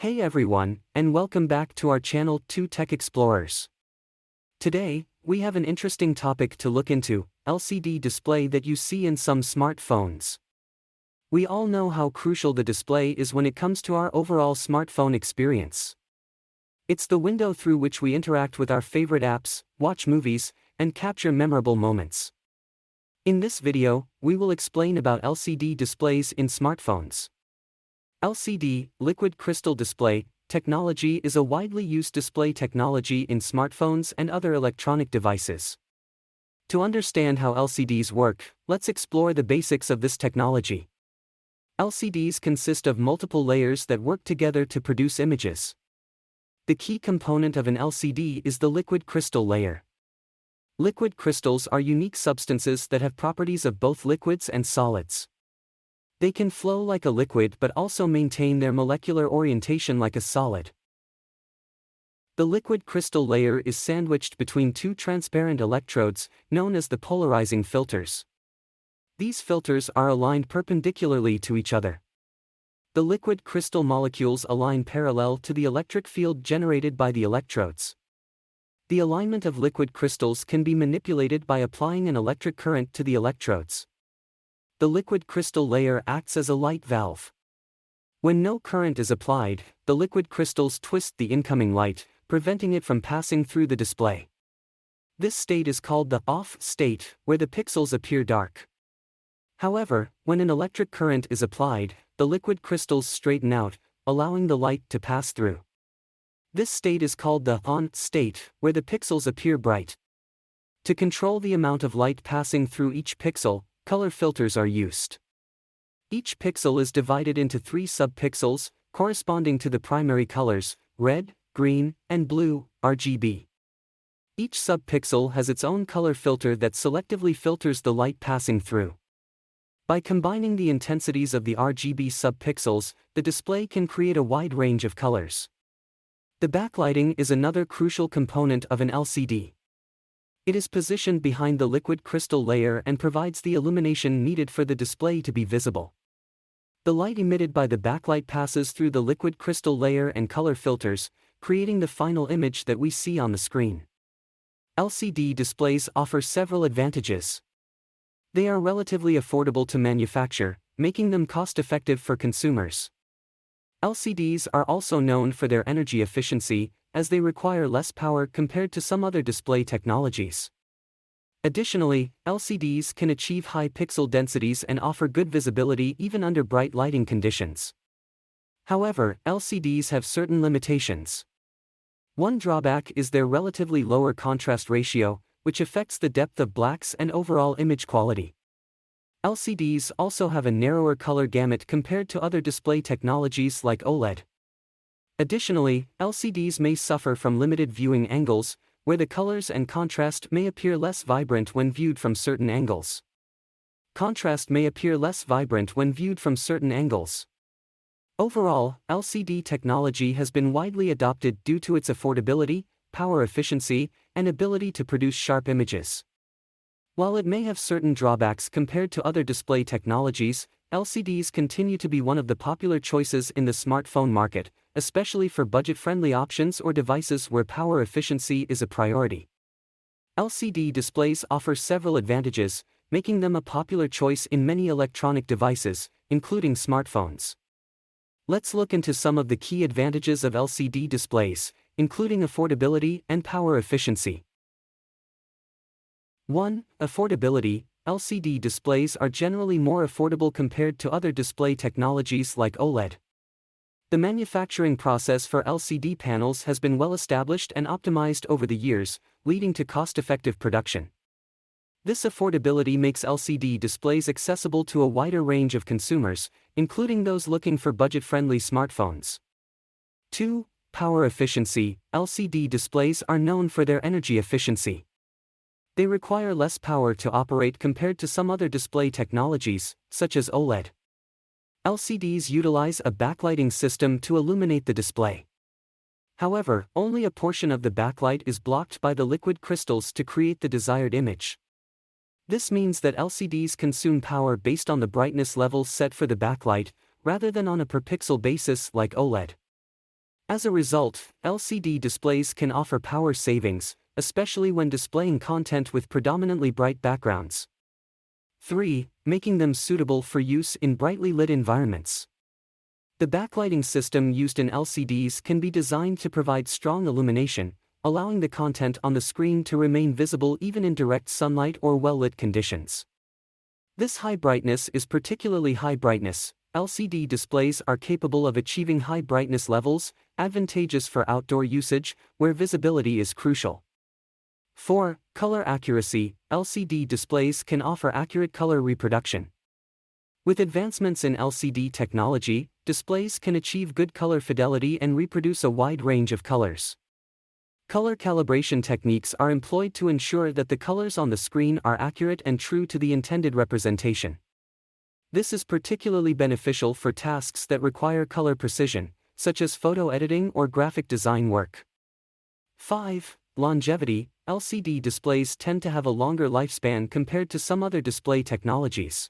Hey everyone, and welcome back to our channel, TechExplorers. Today, we have an interesting topic to look into: LCD display that you see in some smartphones. We all know how crucial the display is when it comes to our overall smartphone experience. It's the window through which we interact with our favorite apps, watch movies, and capture memorable moments. In this video, we will explain about LCD displays in smartphones. LCD, liquid crystal display, technology is a widely used display technology in smartphones and other electronic devices. To understand how LCDs work, let's explore the basics of this technology. LCDs consist of multiple layers that work together to produce images. The key component of an LCD is the liquid crystal layer. Liquid crystals are unique substances that have properties of both liquids and solids. They can flow like a liquid but also maintain their molecular orientation like a solid. The liquid crystal layer is sandwiched between two transparent electrodes, known as the polarizing filters. These filters are aligned perpendicularly to each other. The liquid crystal molecules align parallel to the electric field generated by the electrodes. The alignment of liquid crystals can be manipulated by applying an electric current to the electrodes. The liquid crystal layer acts as a light valve. When no current is applied, the liquid crystals twist the incoming light, preventing it from passing through the display. This state is called the off state, where the pixels appear dark. However, when an electric current is applied, the liquid crystals straighten out, allowing the light to pass through. This state is called the on state, where the pixels appear bright. To control the amount of light passing through each pixel, color filters are used. Each pixel is divided into 3 subpixels, corresponding to the primary colors, red, green, and blue, RGB. Each subpixel has its own color filter that selectively filters the light passing through. By combining the intensities of the RGB subpixels, the display can create a wide range of colors. The backlighting is another crucial component of an LCD. It is positioned behind the liquid crystal layer and provides the illumination needed for the display to be visible. The light emitted by the backlight passes through the liquid crystal layer and color filters, creating the final image that we see on the screen. LCD displays offer several advantages. They are relatively affordable to manufacture, making them cost-effective for consumers. LCDs are also known for their energy efficiency, as they require less power compared to some other display technologies. Additionally, LCDs can achieve high pixel densities and offer good visibility even under bright lighting conditions. However, LCDs have certain limitations. One drawback is their relatively lower contrast ratio, which affects the depth of blacks and overall image quality. LCDs also have a narrower color gamut compared to other display technologies like OLED. Additionally, LCDs may suffer from limited viewing angles, where the colors and contrast may appear less vibrant when viewed from certain angles. Contrast may appear less vibrant when viewed from certain angles. Overall, LCD technology has been widely adopted due to its affordability, power efficiency, and ability to produce sharp images. While it may have certain drawbacks compared to other display technologies, LCDs continue to be one of the popular choices in the smartphone market, especially for budget-friendly options or devices where power efficiency is a priority. LCD displays offer several advantages, making them a popular choice in many electronic devices, including smartphones. Let's look into some of the key advantages of LCD displays, including affordability and power efficiency. 1. Affordability. LCD displays are generally more affordable compared to other display technologies like OLED. The manufacturing process for LCD panels has been well established and optimized over the years, leading to cost-effective production. This affordability makes LCD displays accessible to a wider range of consumers, including those looking for budget-friendly smartphones. 2. Power efficiency. LCD displays are known for their energy efficiency. They require less power to operate compared to some other display technologies, such as OLED. LCDs utilize a backlighting system to illuminate the display. However, only a portion of the backlight is blocked by the liquid crystals to create the desired image. This means that LCDs consume power based on the brightness levels set for the backlight, rather than on a per-pixel basis like OLED. As a result, LCD displays can offer power savings, especially when displaying content with predominantly bright backgrounds. 3. Making them suitable for use in brightly lit environments. The backlighting system used in LCDs can be designed to provide strong illumination, allowing the content on the screen to remain visible even in direct sunlight or well-lit conditions. This high brightness is particularly high brightness. LCD displays are capable of achieving high brightness levels, advantageous for outdoor usage, where visibility is crucial. 4. Color accuracy. LCD displays can offer accurate color reproduction. With advancements in LCD technology, displays can achieve good color fidelity and reproduce a wide range of colors. Color calibration techniques are employed to ensure that the colors on the screen are accurate and true to the intended representation. This is particularly beneficial for tasks that require color precision, such as photo editing or graphic design work. 5. Longevity. LCD displays tend to have a longer lifespan compared to some other display technologies.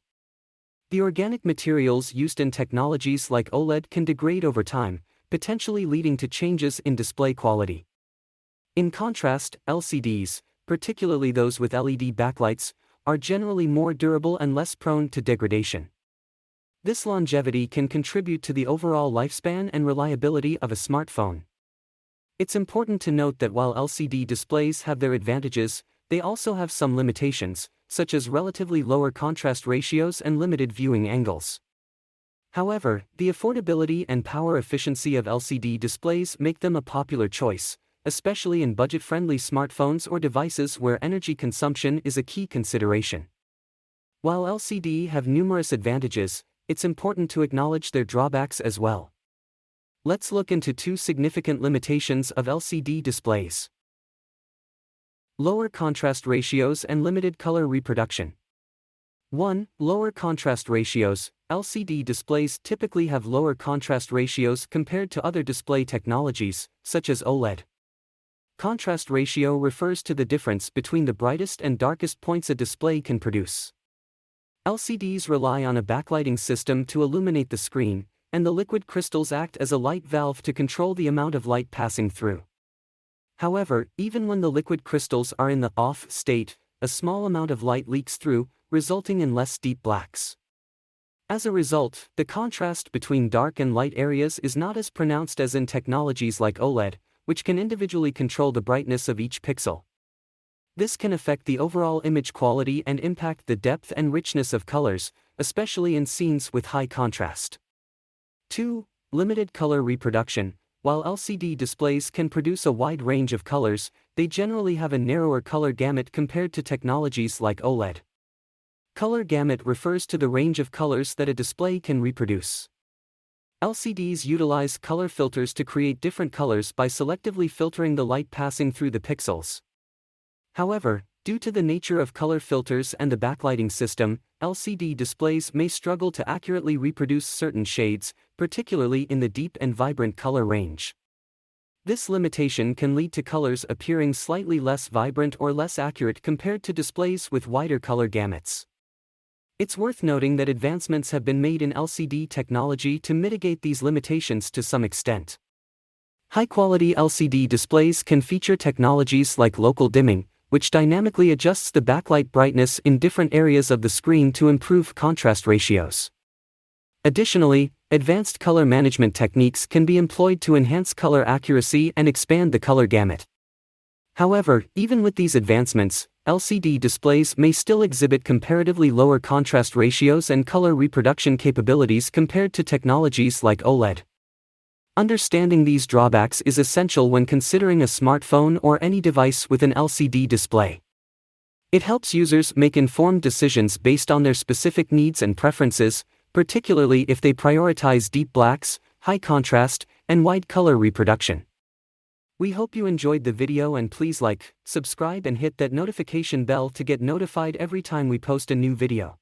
The organic materials used in technologies like OLED can degrade over time, potentially leading to changes in display quality. In contrast, LCDs, particularly those with LED backlights, are generally more durable and less prone to degradation. This longevity can contribute to the overall lifespan and reliability of a smartphone. It's important to note that while LCD displays have their advantages, they also have some limitations, such as relatively lower contrast ratios and limited viewing angles. However, the affordability and power efficiency of LCD displays make them a popular choice, especially in budget-friendly smartphones or devices where energy consumption is a key consideration. While LCD have numerous advantages, it's important to acknowledge their drawbacks as well. Let's look into 2 significant limitations of LCD displays. Lower contrast ratios and limited color reproduction. 1. Lower contrast ratios. LCD displays typically have lower contrast ratios compared to other display technologies, such as OLED. Contrast ratio refers to the difference between the brightest and darkest points a display can produce. LCDs rely on a backlighting system to illuminate the screen, and the liquid crystals act as a light valve to control the amount of light passing through. However, even when the liquid crystals are in the off state, a small amount of light leaks through, resulting in less deep blacks. As a result, the contrast between dark and light areas is not as pronounced as in technologies like OLED, which can individually control the brightness of each pixel. This can affect the overall image quality and impact the depth and richness of colors, especially in scenes with high contrast. 2. Limited color reproduction. While LCD displays can produce a wide range of colors, they generally have a narrower color gamut compared to technologies like OLED. Color gamut refers to the range of colors that a display can reproduce. LCDs utilize color filters to create different colors by selectively filtering the light passing through the pixels. However, due to the nature of color filters and the backlighting system, LCD displays may struggle to accurately reproduce certain shades, particularly in the deep and vibrant color range. This limitation can lead to colors appearing slightly less vibrant or less accurate compared to displays with wider color gamuts. It's worth noting that advancements have been made in LCD technology to mitigate these limitations to some extent. High-quality LCD displays can feature technologies like local dimming, which dynamically adjusts the backlight brightness in different areas of the screen to improve contrast ratios. Additionally, advanced color management techniques can be employed to enhance color accuracy and expand the color gamut. However, even with these advancements, LCD displays may still exhibit comparatively lower contrast ratios and color reproduction capabilities compared to technologies like OLED. Understanding these drawbacks is essential when considering a smartphone or any device with an LCD display. It helps users make informed decisions based on their specific needs and preferences, particularly if they prioritize deep blacks, high contrast, and wide color reproduction. We hope you enjoyed the video, and please like, subscribe and hit that notification bell to get notified every time we post a new video.